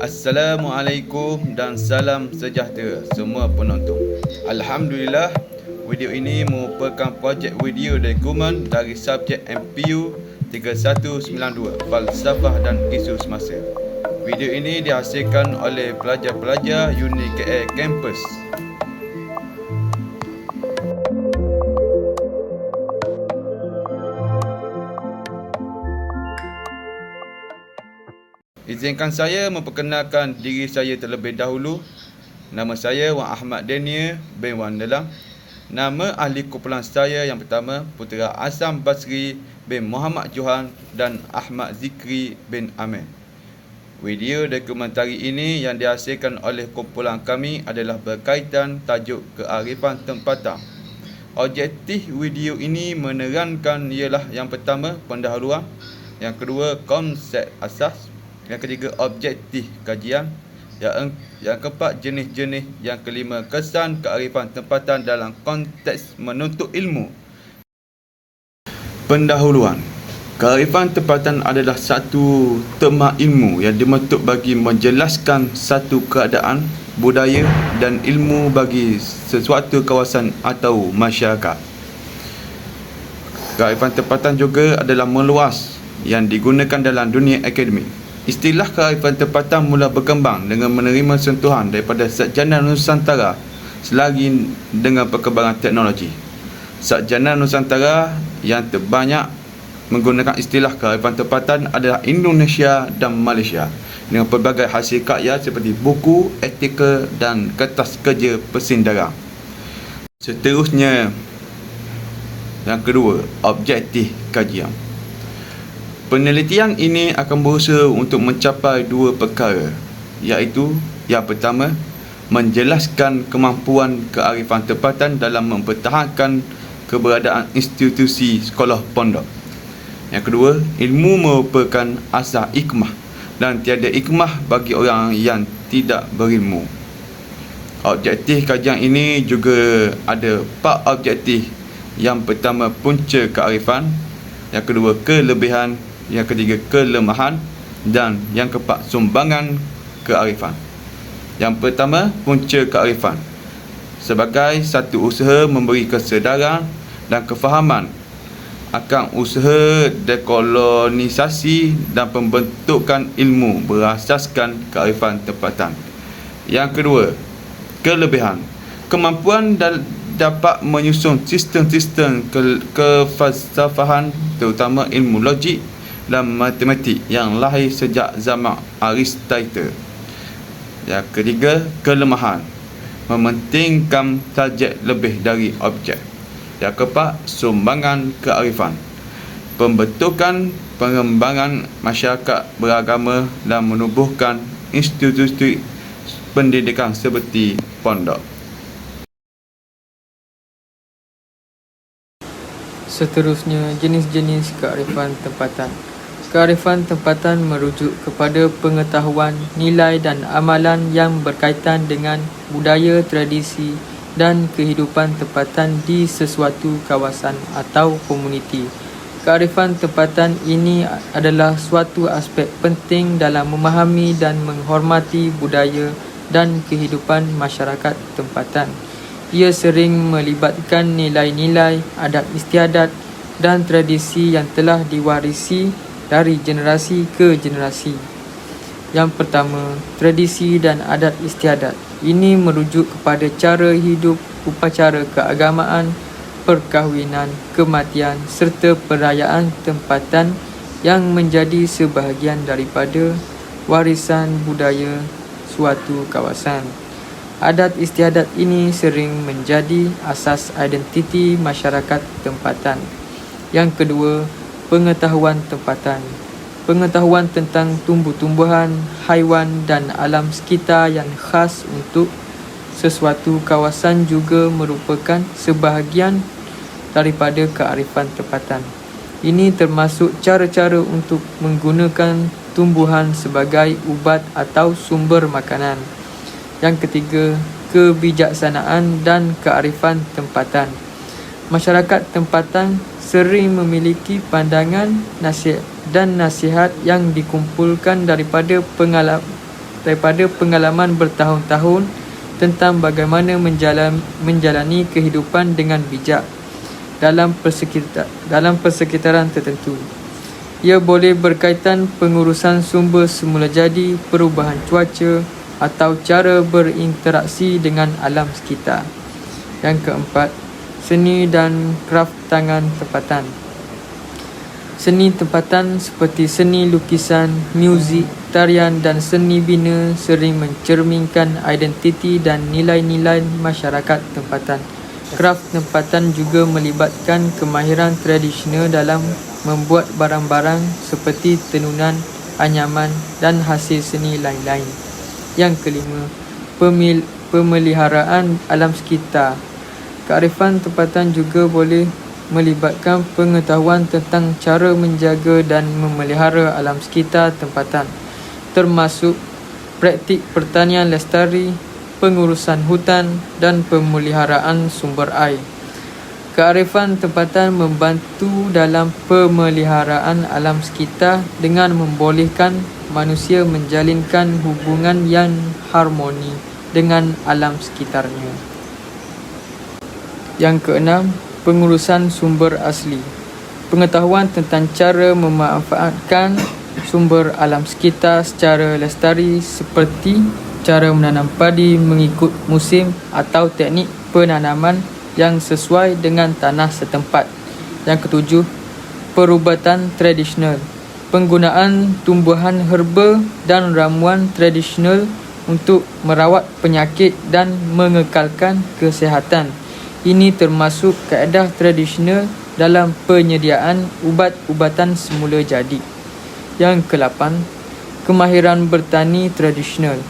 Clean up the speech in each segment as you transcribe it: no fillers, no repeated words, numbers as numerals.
Assalamualaikum dan salam sejahtera semua penonton. Alhamdulillah, video ini merupakan projek video dokumen dari subjek MPU 3192 Falsafah dan Isu Semasa. Video ini dihasilkan oleh pelajar-pelajar UniKL Campus. Izinkan saya memperkenalkan diri saya terlebih dahulu. Nama saya Wan Ahmad Daniel bin Wan Nelang. Nama ahli kumpulan saya yang pertama, Putera Azam Basri bin Muhammad Johan dan Ahmad Zikri bin Amin. Video dokumentari ini yang dihasilkan oleh kumpulan kami adalah berkaitan tajuk kearifan tempatan. Objektif video ini menerangkan ialah yang pertama, pendahuluan. Yang kedua, konsep asas. Yang ketiga, objektif kajian. Yang keempat, jenis-jenis. Yang kelima, kesan kearifan tempatan dalam konteks menuntut ilmu. Pendahuluan. Kearifan tempatan adalah satu tema ilmu yang dibentuk bagi menjelaskan satu keadaan, budaya dan ilmu bagi sesuatu kawasan atau masyarakat. Kearifan tempatan juga adalah meluas yang digunakan dalam dunia akademik. Istilah kearifan tempatan mula berkembang dengan menerima sentuhan daripada sarjana Nusantara selagi dengan perkembangan teknologi. Sarjana Nusantara yang terbanyak menggunakan istilah kearifan tempatan adalah Indonesia dan Malaysia dengan pelbagai hasil karya seperti buku, artikel dan kertas kerja persindaran. Seterusnya, yang kedua, objektif kajian. Penelitian ini akan berusaha untuk mencapai dua perkara, iaitu yang pertama, menjelaskan kemampuan kearifan tempatan dalam mempertahankan keberadaan institusi sekolah pondok. Yang kedua, ilmu merupakan asas hikmah dan tiada hikmah bagi orang yang tidak berilmu. Objektif kajian ini juga ada 4 objektif. Yang pertama, punca kearifan. Yang kedua, kelebihan. Yang ketiga, kelemahan. Dan yang keempat, sumbangan kearifan. Yang pertama, punca kearifan. Sebagai satu usaha memberi kesedaran dan kefahaman akan usaha dekolonisasi dan pembentukan ilmu berasaskan kearifan tempatan. Yang kedua, kelebihan. Kemampuan dapat menyusun sistem-sistem kefalsafahan, terutama ilmu logik dan matematik yang lahir sejak zaman Aristotle. Yang ketiga, kelemahan. Mementingkan subjek lebih dari objek. Yang keempat, sumbangan kearifan. Pembentukan pengembangan masyarakat beragama dan menubuhkan institusi pendidikan seperti pondok. Seterusnya, jenis-jenis kearifan tempatan. Kearifan tempatan merujuk kepada pengetahuan, nilai dan amalan yang berkaitan dengan budaya, tradisi dan kehidupan tempatan di sesuatu kawasan atau komuniti. Kearifan tempatan ini adalah suatu aspek penting dalam memahami dan menghormati budaya dan kehidupan masyarakat tempatan. Ia sering melibatkan nilai-nilai, adat istiadat dan tradisi yang telah diwarisi dari generasi ke generasi. Yang pertama, tradisi dan adat istiadat. Ini merujuk kepada cara hidup, upacara keagamaan, perkahwinan, kematian serta perayaan tempatan yang menjadi sebahagian daripada warisan budaya suatu kawasan. Adat istiadat ini sering menjadi asas identiti masyarakat tempatan. Yang kedua, pengetahuan tempatan. Pengetahuan tentang tumbuh-tumbuhan, haiwan dan alam sekitar yang khas untuk sesuatu kawasan juga merupakan sebahagian daripada kearifan tempatan. Ini termasuk cara-cara untuk menggunakan tumbuhan sebagai ubat atau sumber makanan. Yang ketiga, kebijaksanaan dan kearifan tempatan. Masyarakat tempatan sering memiliki pandangan, nasihat yang dikumpulkan daripada daripada pengalaman bertahun-tahun tentang bagaimana menjalani kehidupan dengan bijak dalam persekitaran tertentu. Ia boleh berkaitan pengurusan sumber semula jadi, perubahan cuaca atau cara berinteraksi dengan alam sekitar. Yang keempat, seni dan kraf tangan tempatan. Seni tempatan seperti seni lukisan, muzik, tarian dan seni bina sering mencerminkan identiti dan nilai-nilai masyarakat tempatan. Kraf tempatan juga melibatkan kemahiran tradisional dalam membuat barang-barang seperti tenunan, anyaman dan hasil seni lain-lain. Yang kelima, pemeliharaan alam sekitar. Kearifan tempatan juga boleh melibatkan pengetahuan tentang cara menjaga dan memelihara alam sekitar tempatan, termasuk praktik pertanian lestari, pengurusan hutan dan pemeliharaan sumber air. Kearifan tempatan membantu dalam pemeliharaan alam sekitar dengan membolehkan manusia menjalinkan hubungan yang harmoni dengan alam sekitarnya. Yang keenam, pengurusan sumber asli. Pengetahuan tentang cara memanfaatkan sumber alam sekitar secara lestari seperti cara menanam padi mengikut musim atau teknik penanaman yang sesuai dengan tanah setempat. Yang ketujuh, perubatan tradisional. Penggunaan tumbuhan herba dan ramuan tradisional untuk merawat penyakit dan mengekalkan kesihatan. Ini termasuk kaedah tradisional dalam penyediaan ubat-ubatan semula jadi. Yang ke-8, kemahiran bertani tradisional.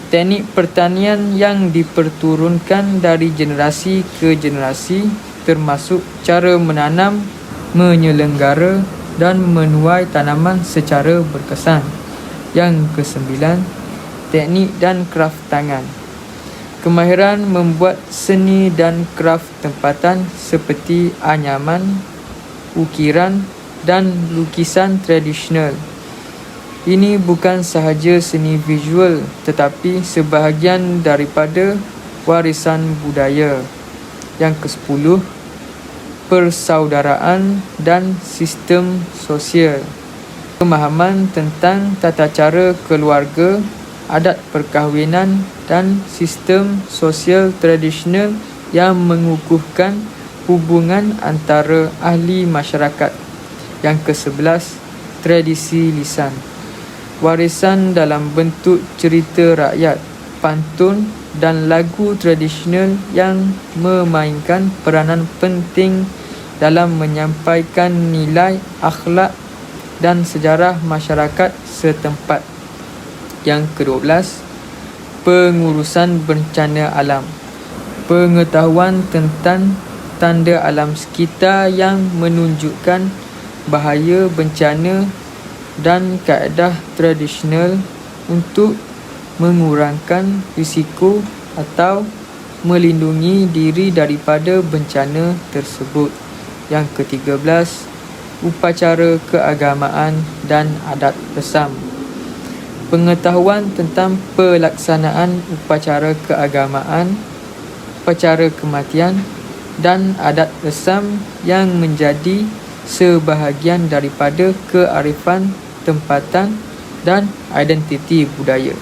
Teknik pertanian yang diperturunkan dari generasi ke generasi, termasuk cara menanam, menyelenggara dan menuai tanaman secara berkesan. Yang ke-9, teknik dan kraf tangan. Kemahiran membuat seni dan kraf tempatan seperti anyaman, ukiran dan lukisan tradisional. Ini bukan sahaja seni visual tetapi sebahagian daripada warisan budaya. Yang ke-10, persaudaraan dan sistem sosial. Pemahaman tentang tata cara keluarga, adat perkahwinan dan sistem sosial tradisional yang mengukuhkan hubungan antara ahli masyarakat. Yang ke-11, tradisi lisan. Warisan dalam bentuk cerita rakyat, pantun dan lagu tradisional yang memainkan peranan penting dalam menyampaikan nilai, akhlak dan sejarah masyarakat setempat. Yang ke-12, pengurusan bencana alam. Pengetahuan tentang tanda alam sekitar yang menunjukkan bahaya bencana dan kaedah tradisional untuk mengurangkan risiko atau melindungi diri daripada bencana tersebut. Yang ke-13, upacara keagamaan dan adat resam. Pengetahuan tentang pelaksanaan upacara keagamaan, upacara kematian dan adat resam yang menjadi sebahagian daripada kearifan tempatan dan identiti budaya.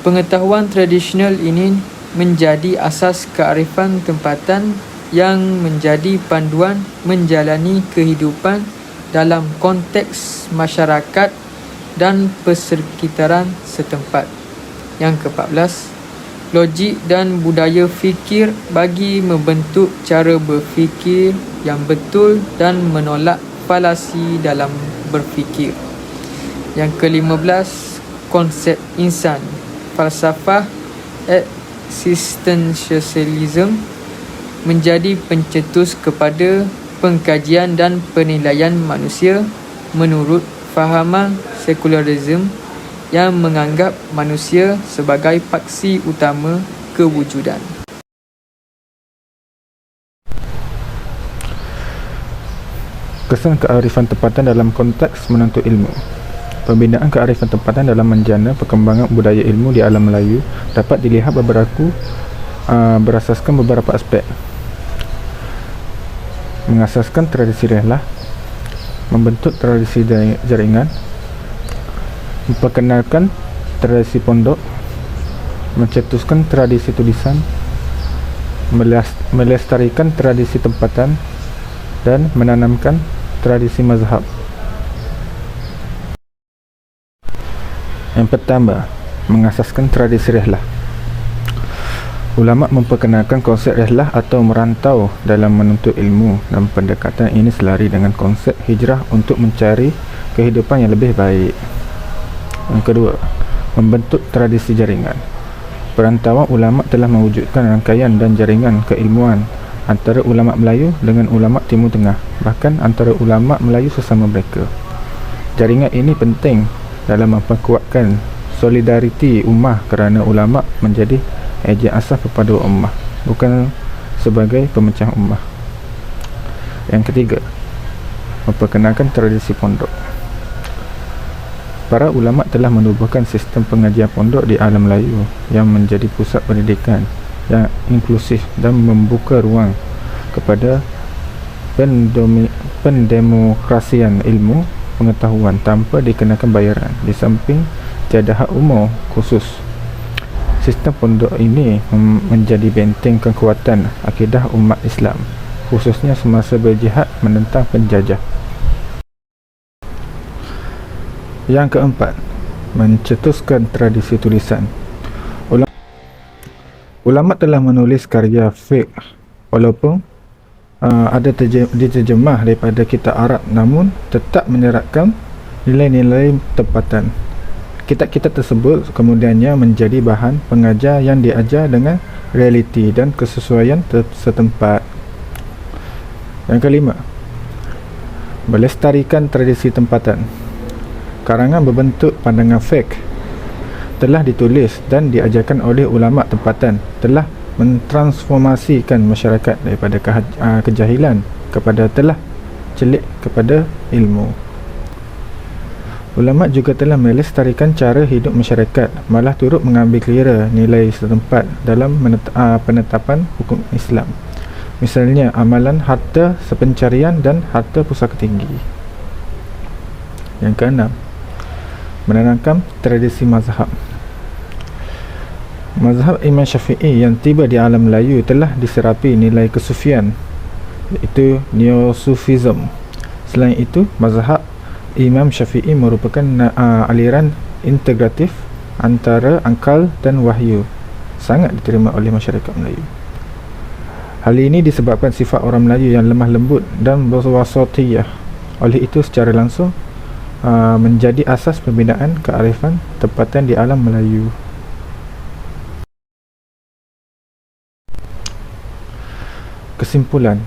Pengetahuan tradisional ini menjadi asas kearifan tempatan yang menjadi panduan menjalani kehidupan dalam konteks masyarakat dan persekitaran setempat. Yang ke-14, logik dan budaya fikir bagi membentuk cara berfikir yang betul dan menolak falasi dalam berfikir. Yang ke-15, konsep insan. Falsafah existentialism menjadi pencetus kepada pengkajian dan penilaian manusia menurut fahaman sekularisme yang menganggap manusia sebagai paksi utama kewujudan. Kesan kearifan tempatan dalam konteks menuntut ilmu. Pembinaan kearifan tempatan dalam menjana perkembangan budaya ilmu di alam Melayu dapat dilihat berasaskan beberapa aspek. Mengasaskan tradisi rehlah, membentuk tradisi jaringan, memperkenalkan tradisi pondok, mencetuskan tradisi tulisan, melestarikan tradisi tempatan, dan menanamkan tradisi mazhab. Yang pertama, mengasaskan tradisi rehlah. Ulama memperkenalkan konsep rehlah atau merantau dalam menuntut ilmu, dan pendekatan ini selari dengan konsep hijrah untuk mencari kehidupan yang lebih baik. Yang kedua, membentuk tradisi jaringan. Perantauan ulama telah mewujudkan rangkaian dan jaringan keilmuan antara ulama Melayu dengan ulama Timur Tengah, bahkan antara ulama Melayu sesama mereka. Jaringan ini penting dalam memperkuatkan solidariti ummah kerana ulama menjadi ejen asas kepada ummah, bukan sebagai pemecah ummah. Yang ketiga, memperkenalkan tradisi pondok. Para ulama telah menubuhkan sistem pengajian pondok di alam Melayu yang menjadi pusat pendidikan yang inklusif dan membuka ruang kepada pendemokrasian ilmu pengetahuan tanpa dikenakan bayaran. Di samping tiada hak umur khusus, sistem pondok ini menjadi benteng kekuatan akidah umat Islam, khususnya semasa berjihad menentang penjajah. Yang keempat, mencetuskan tradisi tulisan. Ulama telah menulis karya fiqh walaupun ada diterjemah daripada kitab Arab, namun tetap menyerapkan nilai-nilai tempatan. Kitab-kitab tersebut kemudiannya menjadi bahan pengajar yang diajar dengan realiti dan kesesuaian setempat. Yang kelima, melestarikan tradisi tempatan. Karangan berbentuk pandangan fiqh telah ditulis dan diajarkan oleh ulama tempatan, telah mentransformasikan masyarakat daripada kejahilan kepada telah celik kepada ilmu. Ulama juga telah melestarikan cara hidup masyarakat, malah turut mengambil kira nilai setempat dalam penetapan hukum Islam. Misalnya amalan harta sepencarian dan harta pusaka tinggi. Yang keenam, menanamkan tradisi mazhab. Mazhab Imam Syafi'i yang tiba di alam Melayu telah diserapi nilai kesufian, iaitu Neo-Sufism. Selain itu, mazhab Imam Syafi'i merupakan aliran integratif antara akal dan wahyu, sangat diterima oleh masyarakat Melayu. Hal ini disebabkan sifat orang Melayu yang lemah lembut dan berwasatiyah. Oleh itu, secara langsung menjadi asas pembinaan kearifan tempatan di alam Melayu. Kesimpulan,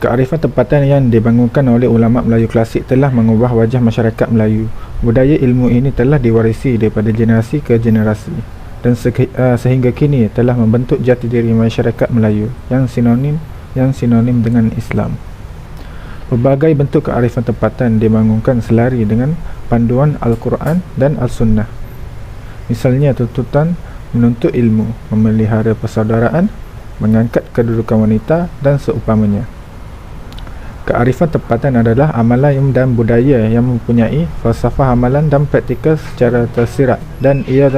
kearifan tempatan yang dibangunkan oleh ulama Melayu klasik telah mengubah wajah masyarakat Melayu. Budaya ilmu ini telah diwarisi daripada generasi ke generasi dan sehingga kini telah membentuk jati diri masyarakat Melayu yang sinonim dengan Islam. Berbagai bentuk kearifan tempatan dibangunkan selari dengan panduan Al-Quran dan Al-Sunnah. Misalnya tuntutan menuntut ilmu, memelihara persaudaraan, mengangkat kedudukan wanita dan seumpamanya. Kearifan tempatan adalah amalan dan budaya yang mempunyai falsafah amalan dan praktikal secara tersirat, dan ia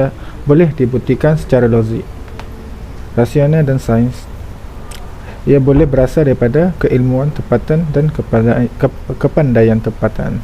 boleh dibuktikan secara logik, rasional dan sains. Ia boleh berasal daripada keilmuan tempatan dan kepandaian tempatan.